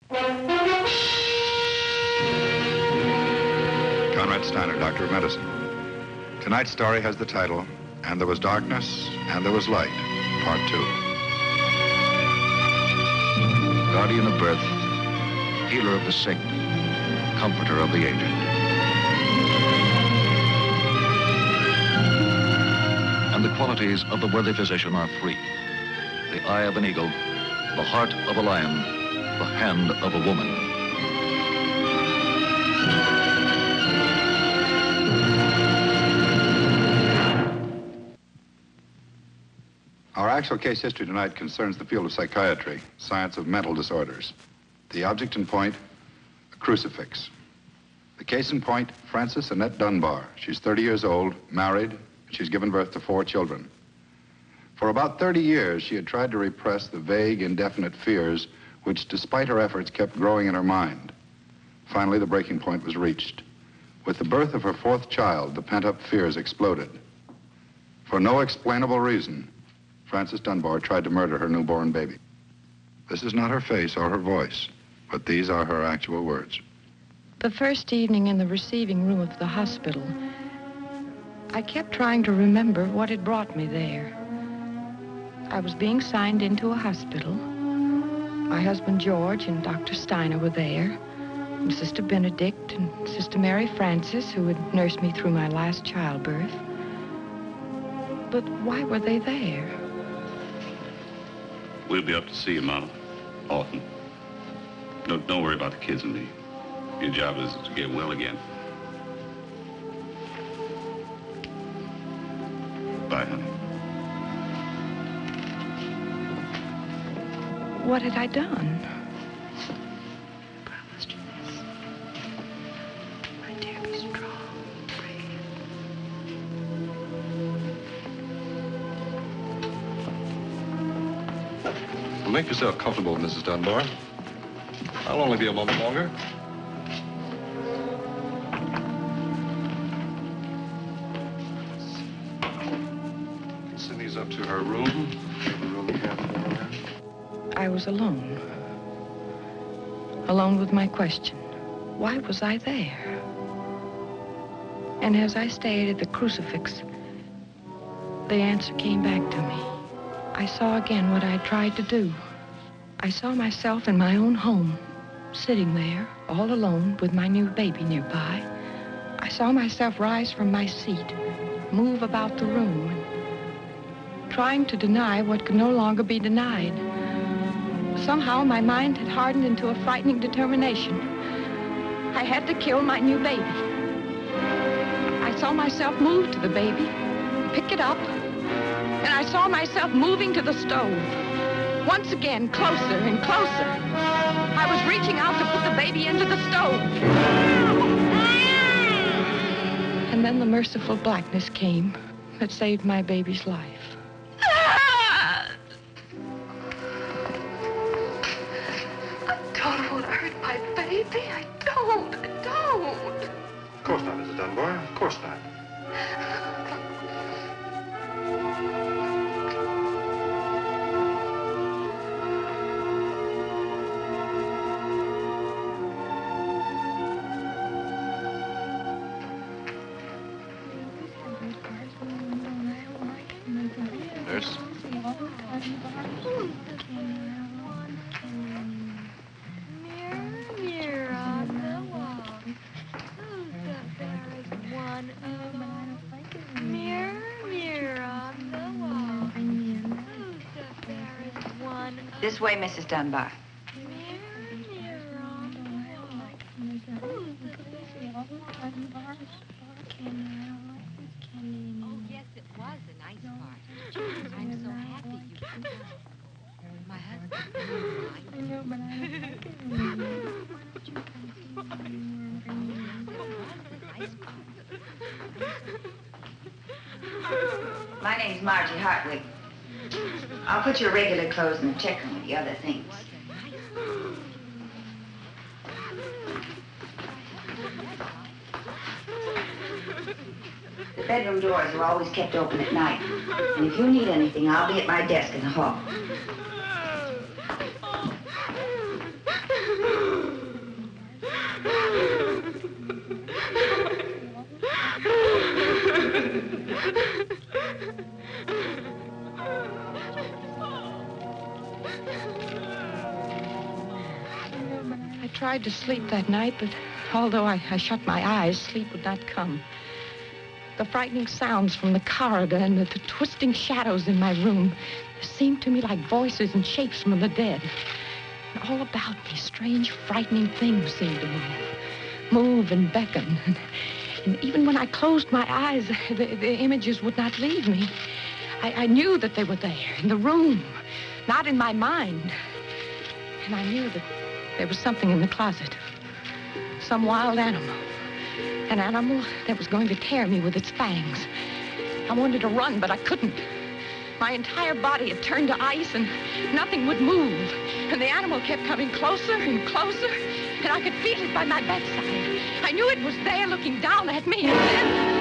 Konrad Styner, Doctor of Medicine. Tonight's story has the title, And There Was Darkness, and There Was Light, Part 2. Guardian of birth, healer of the sick, comforter of the aged. And the qualities of the worthy physician are three: the eye of an eagle, the heart of a lion, the hand of a woman. Our actual case history tonight concerns the field of psychiatry, science of mental disorders. The object in point, a crucifix. The case in point, Frances Annette Dunbar. She's 30 years old, married, and she's given birth to 4 children. For about 30 years, she had tried to repress the vague, indefinite fears which, despite her efforts, kept growing in her mind. Finally, the breaking point was reached. With the birth of her 4th child, the pent-up fears exploded. For no explainable reason, Frances Dunbar tried to murder her newborn baby. This is not her face or her voice, but these are her actual words. The first evening in the receiving room of the hospital, I kept trying to remember what had brought me there. I was being signed into a hospital. My husband George and Dr. Styner were there, and Sister Benedict and Sister Mary Frances, who had nursed me through my last childbirth. But why were they there? We'll be up to see you, Mama, often. Don't worry about the kids and me. Your job is to get well again. Bye, honey. What had I done? Promised you this. My dear, be strong, brave. Well, make yourself comfortable, Mrs. Dunbar. I'll only be a moment longer. Send these up to her room. The room we have for her. I was alone. Alone with my question. Why was I there? And as I stared at the crucifix, the answer came back to me. I saw again what I had tried to do. I saw myself in my own home, sitting there, all alone, with my new baby nearby. I saw myself rise from my seat, move about the room, trying to deny what could no longer be denied. Somehow, my mind had hardened into a frightening determination. I had to kill my new baby. I saw myself move to the baby, pick it up, and I saw myself moving to the stove. Once again, closer and closer. I was reaching out to put the baby into the stove. And then the merciful blackness came that saved my baby's life. Baby, I don't. Of course not, Mrs. Dunbar. Of course not. Nurse. This way, Mrs. Dunbar. Oh, yes, it was a nice party. I'm so happy you came. My husband. I know, but I My name's Margie Hartwig. I'll put your regular clothes in the check room with the other things. The bedroom doors are always kept open at night. And if you need anything, I'll be at my desk in the hall. I tried to sleep that night, but although I shut my eyes, sleep would not come. The frightening sounds from the corridor and the twisting shadows in my room seemed to me like voices and shapes from the dead. And all about me, strange, frightening things seemed to move and beckon. And even when I closed my eyes, the images would not leave me. I knew that they were there, in the room, not in my mind. And I knew that there was something in the closet, some wild animal, an animal that was going to tear me with its fangs. I wanted to run, but I couldn't. My entire body had turned to ice, and nothing would move. And the animal kept coming closer and closer, and I could feel it by my bedside. I knew it was there looking down at me, and then...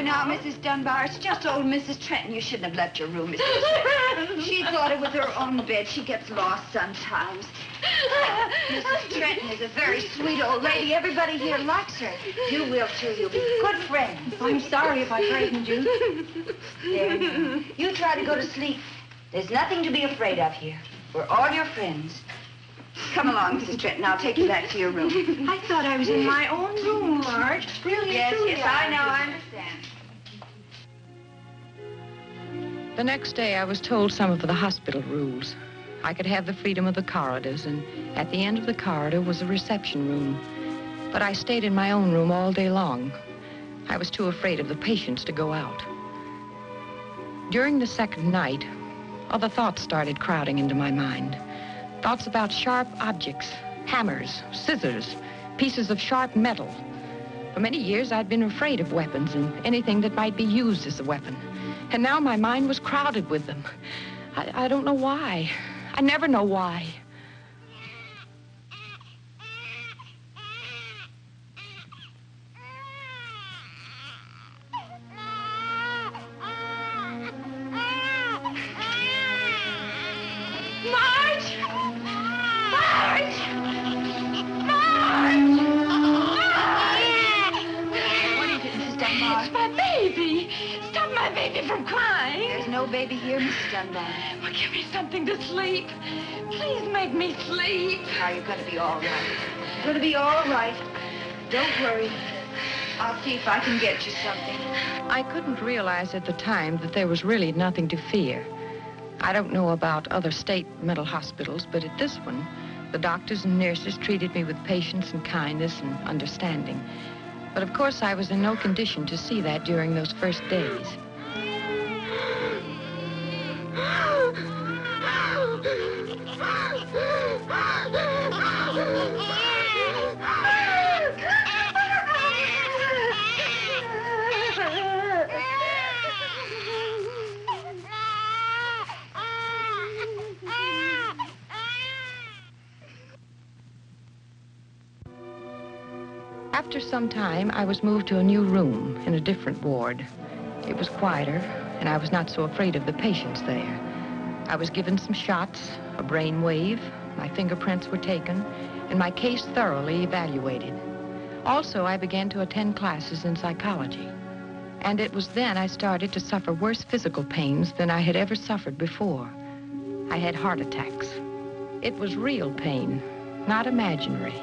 Now, Mrs. Dunbar, it's just old Mrs. Trenton. You shouldn't have left your room, Mrs. Trenton. She thought it was her own bed. She gets lost sometimes. Mrs. Trenton is a very sweet old lady. Everybody here likes her. You will, too. You'll be good friends. I'm sorry if I frightened you. There now. You try to go to sleep. There's nothing to be afraid of here. We're all your friends. Come along, Mrs. Trenton. I'll take you back to your room. I thought I was in my own room, Marge. Really? Yes, truly, yes, I know. I understand. The next day, I was told some of the hospital rules. I could have the freedom of the corridors, and at the end of the corridor was a reception room. But I stayed in my own room all day long. I was too afraid of the patients to go out. During the second night, other thoughts started crowding into my mind. Thoughts about sharp objects, hammers, scissors, pieces of sharp metal. For many years, I'd been afraid of weapons and anything that might be used as a weapon. And now my mind was crowded with them. I don't know why. I never know why. Marge! Marge! Marge! What is it, Mrs. Dunbar? It's my baby. Stop my baby from crying. There's no baby here, Mrs. Dunbar. Well, give me something to sleep. Please make me sleep. Now, you're going to be all right. You're going to be all right. Don't worry. I'll see if I can get you something. I couldn't realize at the time that there was really nothing to fear. I don't know about other state mental hospitals, but at this one, the doctors and nurses treated me with patience and kindness and understanding. But of course, I was in no condition to see that during those first days. After some time, I was moved to a new room in a different ward. It was quieter, and I was not so afraid of the patients there. I was given some shots, a brain wave, my fingerprints were taken, and my case thoroughly evaluated. Also, I began to attend classes in psychology. And it was then I started to suffer worse physical pains than I had ever suffered before. I had heart attacks. It was real pain, not imaginary.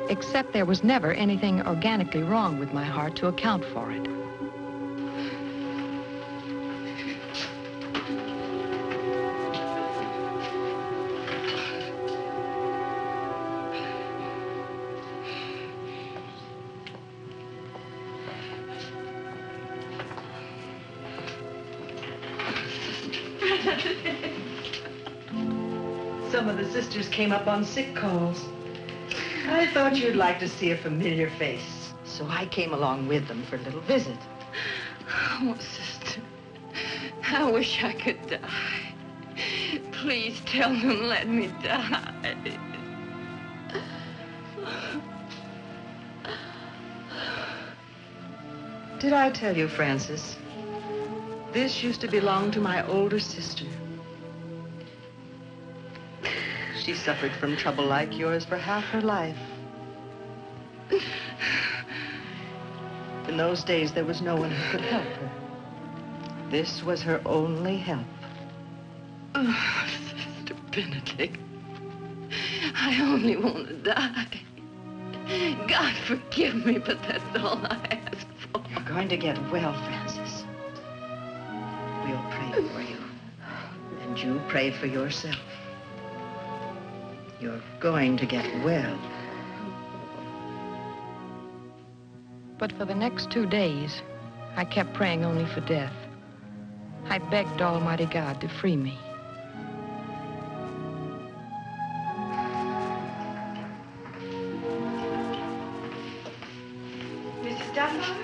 Except there was never anything organically wrong with my heart to account for it. Some of the sisters came up on sick calls. I thought you'd like to see a familiar face. So I came along with them for a little visit. Oh, sister, I wish I could die. Please tell them let me die. Did I tell you, Francis? This used to belong to my older sister. She suffered from trouble like yours for half her life. In those days, there was no one who could help her. This was her only help. Oh, Sister Benedict, I only want to die. God forgive me, but that's all I ask for. You're going to get well, Francis. We'll pray for you. And you pray for yourself. You're going to get well. But for the next 2 days, I kept praying only for death. I begged Almighty God to free me. Mrs. Dunbar?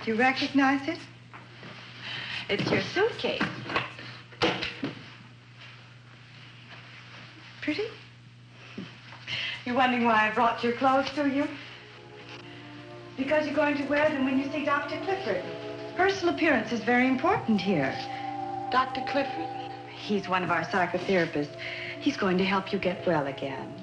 Do you recognize it? It's your suitcase. Pretty? You're wondering why I brought your clothes to you? Because you're going to wear them when you see Dr. Clifford. Personal appearance is very important here. Dr. Clifford? He's one of our psychotherapists. He's going to help you get well again.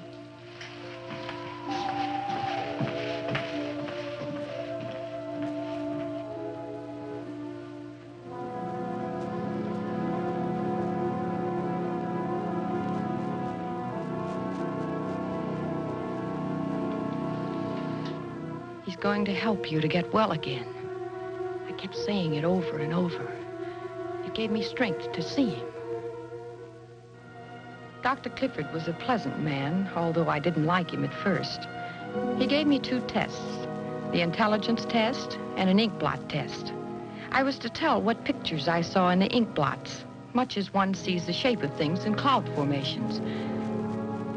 He's going to help you to get well again. I kept saying it over and over. It gave me strength to see him. Dr. Clifford was a pleasant man, although I didn't like him at first. He gave me 2 tests, the intelligence test and an ink blot test. I was to tell what pictures I saw in the ink blots, much as one sees the shape of things in cloud formations.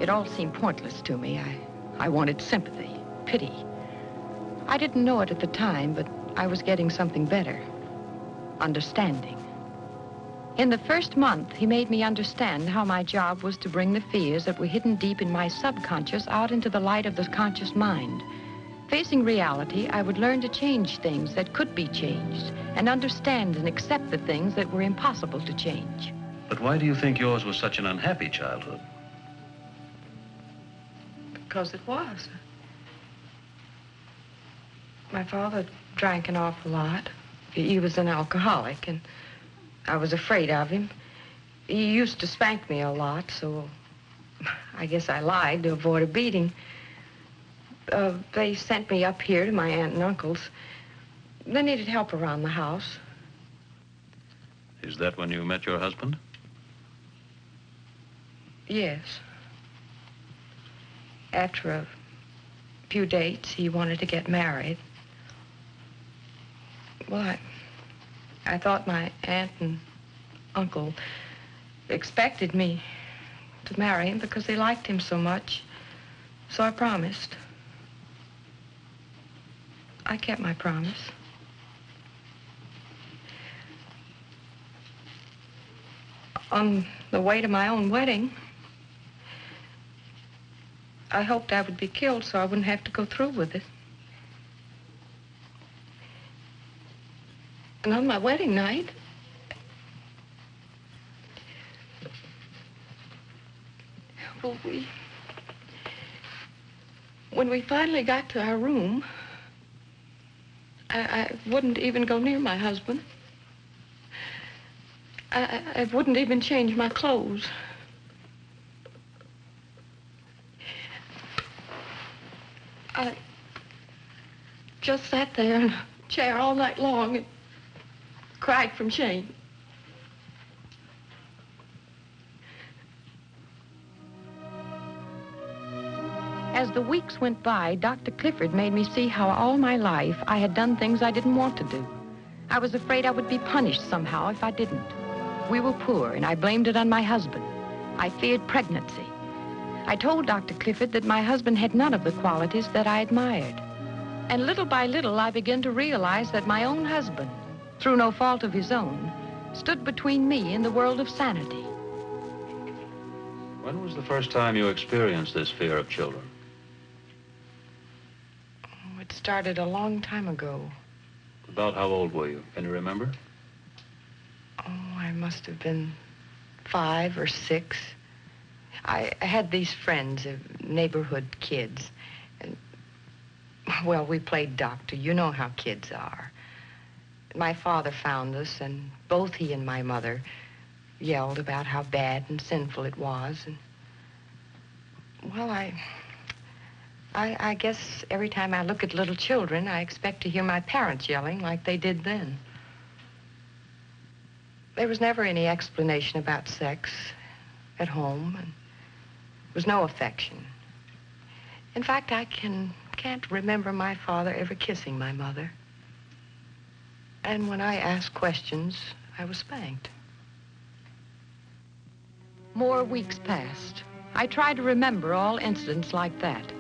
It all seemed pointless to me. I wanted sympathy, pity. I didn't know it at the time, but I was getting something better. Understanding. In the first month, he made me understand how my job was to bring the fears that were hidden deep in my subconscious out into the light of the conscious mind. Facing reality, I would learn to change things that could be changed and understand and accept the things that were impossible to change. But why do you think yours was such an unhappy childhood? Because it was. My father drank an awful lot. He was an alcoholic, and I was afraid of him. He used to spank me a lot, so I guess I lied to avoid a beating. They sent me up here to my aunt and uncle's. They needed help around the house. Is that when you met your husband? Yes. After a few dates, he wanted to get married. Well, I thought my aunt and uncle expected me to marry him because they liked him so much. So I promised. I kept my promise. On the way to my own wedding, I hoped I would be killed so I wouldn't have to go through with it. And on my wedding night, well, when we finally got to our room, I wouldn't even go near my husband. I wouldn't even change my clothes. I just sat there in a chair all night long and cried from shame. As the weeks went by, Dr. Clifford made me see how all my life I had done things I didn't want to do. I was afraid I would be punished somehow if I didn't. We were poor, and I blamed it on my husband. I feared pregnancy. I told Dr. Clifford that my husband had none of the qualities that I admired. And little by little, I began to realize that my own husband, through no fault of his own, stood between me and the world of sanity. When was the first time you experienced this fear of children? Oh, it started a long time ago. About how old were you? Can you remember? Oh, I must have been 5 or 6. I had these friends, neighborhood kids. And, well, we played doctor. You know how kids are. My father found us, and both he and my mother yelled about how bad and sinful it was. And, well, I guess every time I look at little children, I expect to hear my parents yelling like they did then. There was never any explanation about sex at home, and there was no affection. In fact, I can't remember my father ever kissing my mother. And when I asked questions, I was spanked. More weeks passed. I tried to remember all incidents like that.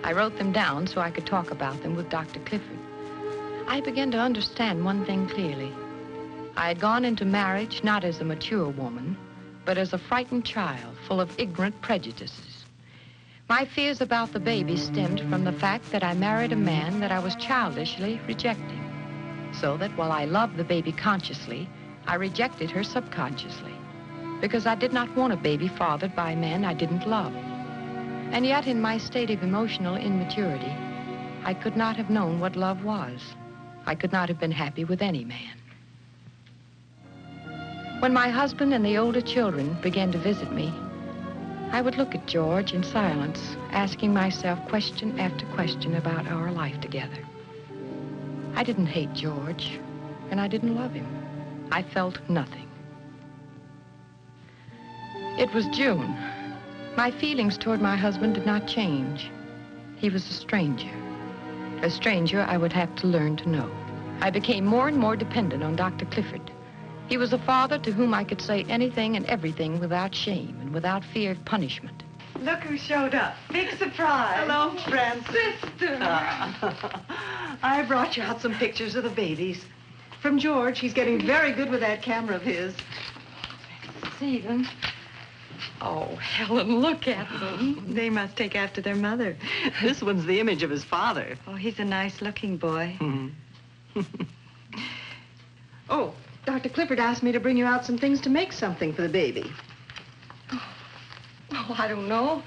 I wrote them down so I could talk about them with Dr. Clifford. I began to understand one thing clearly. I had gone into marriage not as a mature woman, but as a frightened child full of ignorant prejudices. My fears about the baby stemmed from the fact that I married a man that I was childishly rejecting. So that while I loved the baby consciously, I rejected her subconsciously, because I did not want a baby fathered by a man I didn't love. And yet, in my state of emotional immaturity, I could not have known what love was. I could not have been happy with any man. When my husband and the older children began to visit me, I would look at George in silence, asking myself question after question about our life together. I didn't hate George, and I didn't love him. I felt nothing. It was June. My feelings toward my husband did not change. He was a stranger. A stranger I would have to learn to know. I became more and more dependent on Dr. Clifford. He was a father to whom I could say anything and everything without shame and without fear of punishment. Look who showed up. Big surprise. Hello, Sister. I brought you out some pictures of the babies. From George. He's getting very good with that camera of his. See them? Oh, Helen, look at them. They must take after their mother. This one's the image of his father. Oh, he's a nice-looking boy. Oh, Dr. Clifford asked me to bring you out some things to make something for the baby. Oh, I don't know.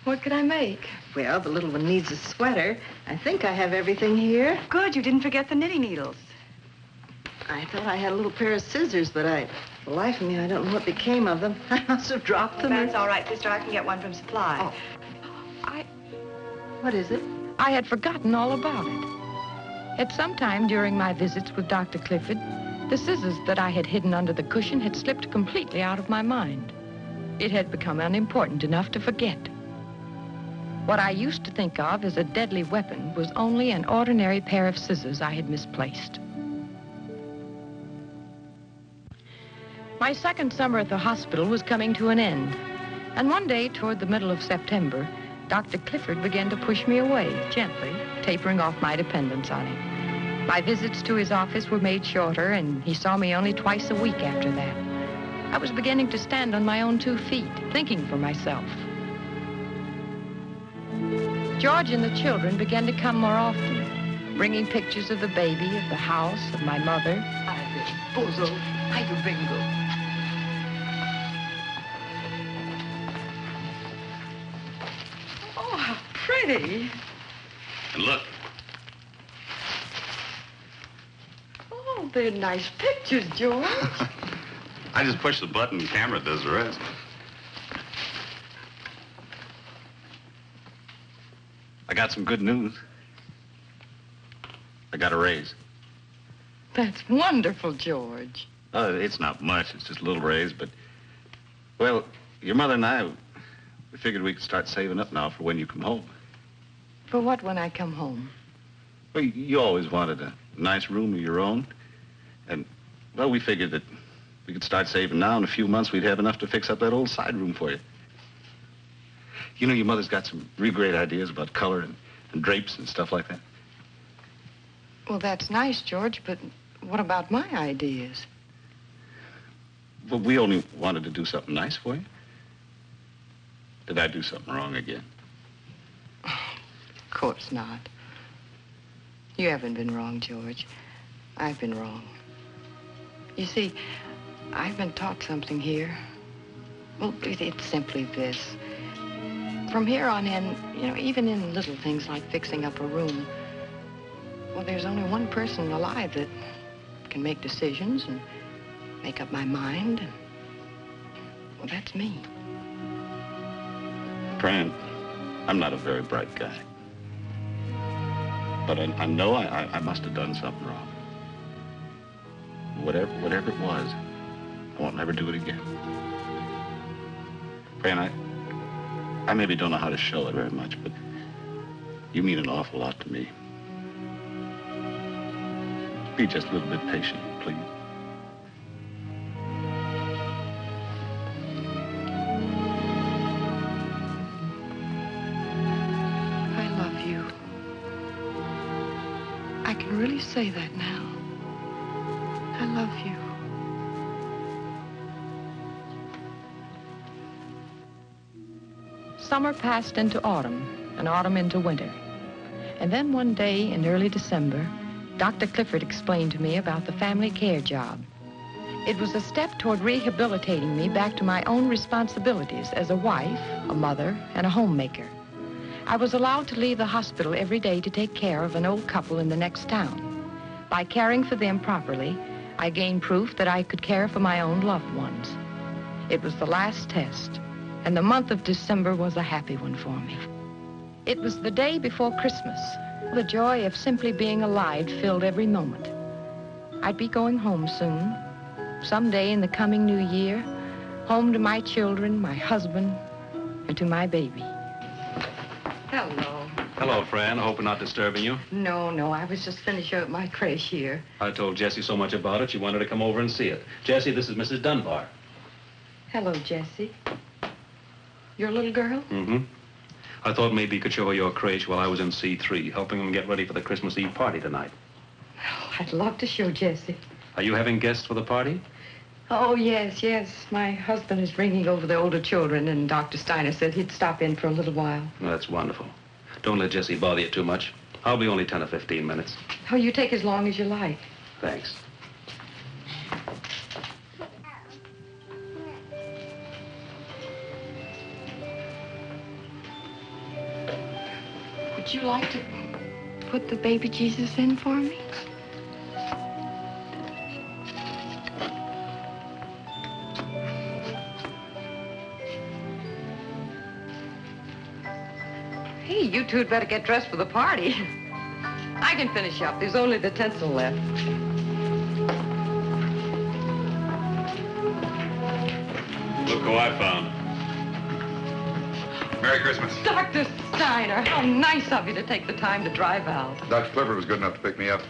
What could I make? Well, the little one needs a sweater. I think I have everything here. Good, you didn't forget the knitting needles. I thought I had a little pair of scissors, but for the life of me, I don't know what became of them. I must have dropped them. That's all right, sister. I can get one from Supply. Oh. What is it? I had forgotten all about it. At some time during my visits with Dr. Clifford, the scissors that I had hidden under the cushion had slipped completely out of my mind. It had become unimportant enough to forget. What I used to think of as a deadly weapon was only an ordinary pair of scissors I had misplaced. My second summer at the hospital was coming to an end, and one day toward the middle of September, Dr. Clifford began to push me away, gently, tapering off my dependence on him. My visits to his office were made shorter, and he saw me only twice a week after that. I was beginning to stand on my own 2 feet, thinking for myself. George and the children began to come more often, bringing pictures of the baby, of the house, of my mother. Oh, how pretty. And look. Oh, they're nice pictures, George. I just push the button and the camera does the rest. I got some good news. I got a raise. That's wonderful, George. Oh, it's not much. It's just a little raise, but... Well, your mother and I, we figured we could start saving up now for when you come home. For what when I come home? Well, you always wanted a nice room of your own. And, well, we figured that we could start saving now. In a few months, we'd have enough to fix up that old side room for you. You know, your mother's got some real great ideas about color and drapes and stuff like that. Well, that's nice, George, but what about my ideas? Well, we only wanted to do something nice for you. Did I do something wrong again? Of course not. You haven't been wrong, George. I've been wrong. You see, I've been taught something here. Well, it's simply this. From here on in, you know, even in little things like fixing up a room, well, there's only one person alive that can make decisions and make up my mind. And, well, that's me. Fran, I'm not a very bright guy. But I know I must have done something wrong. Whatever it was, I won't never do it again. Fran, I maybe don't know how to show it very much, but you mean an awful lot to me. Be just a little bit patient, please. I love you. I can really say that now. I love you. Summer passed into autumn, and autumn into winter. And then one day in early December, Dr. Clifford explained to me about the family care job. It was a step toward rehabilitating me back to my own responsibilities as a wife, a mother, and a homemaker. I was allowed to leave the hospital every day to take care of an old couple in the next town. By caring for them properly, I gained proof that I could care for my own loved ones. It was the last test, and the month of December was a happy one for me. It was the day before Christmas. The joy of simply being alive filled every moment. I'd be going home soon, someday in the coming new year, home to my children, my husband, and to my baby. Hello. Hello, Fran. I hope I'm not disturbing you. No, I was just finishing up my creche here. I told Jessie so much about it, she wanted to come over and see it. Jessie, this is Mrs. Dunbar. Hello, Jessie. Your little girl? Mm-hmm. I thought maybe you could show her your creche while I was in C3, helping them get ready for the Christmas Eve party tonight. Oh, I'd love to show Jessie. Are you having guests for the party? Oh, yes. My husband is bringing over the older children, and Dr. Styner said he'd stop in for a little while. That's wonderful. Don't let Jessie bother you too much. I'll be only 10 or 15 minutes. Oh, you take as long as you like. Thanks. Would you like to put the baby Jesus in for me? Hey, you two'd better get dressed for the party. I can finish up. There's only the tinsel left. Look who I found. Merry Christmas. Dr. Styner, how nice of you to take the time to drive out. Dr. Clifford was good enough to pick me up.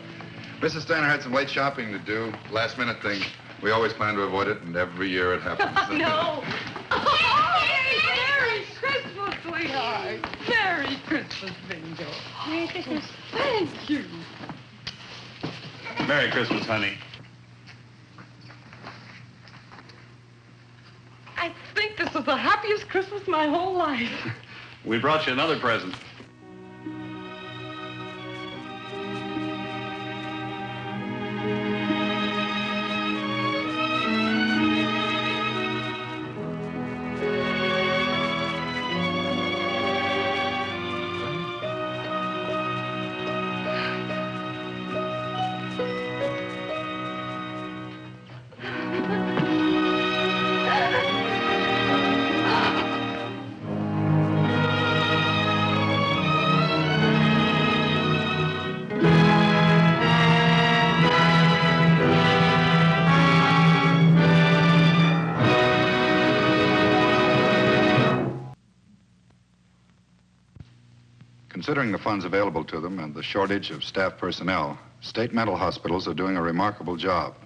Mrs. Styner had some late shopping to do, last-minute thing. We always plan to avoid it, and every year it happens. No. Oh, Merry Christmas, sweetheart. Merry Christmas, Bingo. Merry Christmas. Thank you. Merry Christmas, honey. I think this is the happiest Christmas my whole life. We brought you another present. Considering the funds available to them and the shortage of staff personnel, state mental hospitals are doing a remarkable job.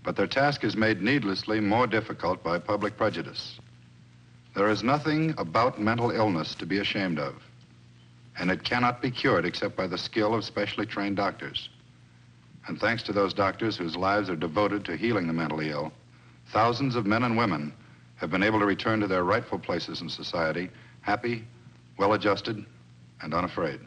But their task is made needlessly more difficult by public prejudice. There is nothing about mental illness to be ashamed of, and it cannot be cured except by the skill of specially trained doctors. And thanks to those doctors whose lives are devoted to healing the mentally ill, thousands of men and women have been able to return to their rightful places in society, happy, well-adjusted, and unafraid.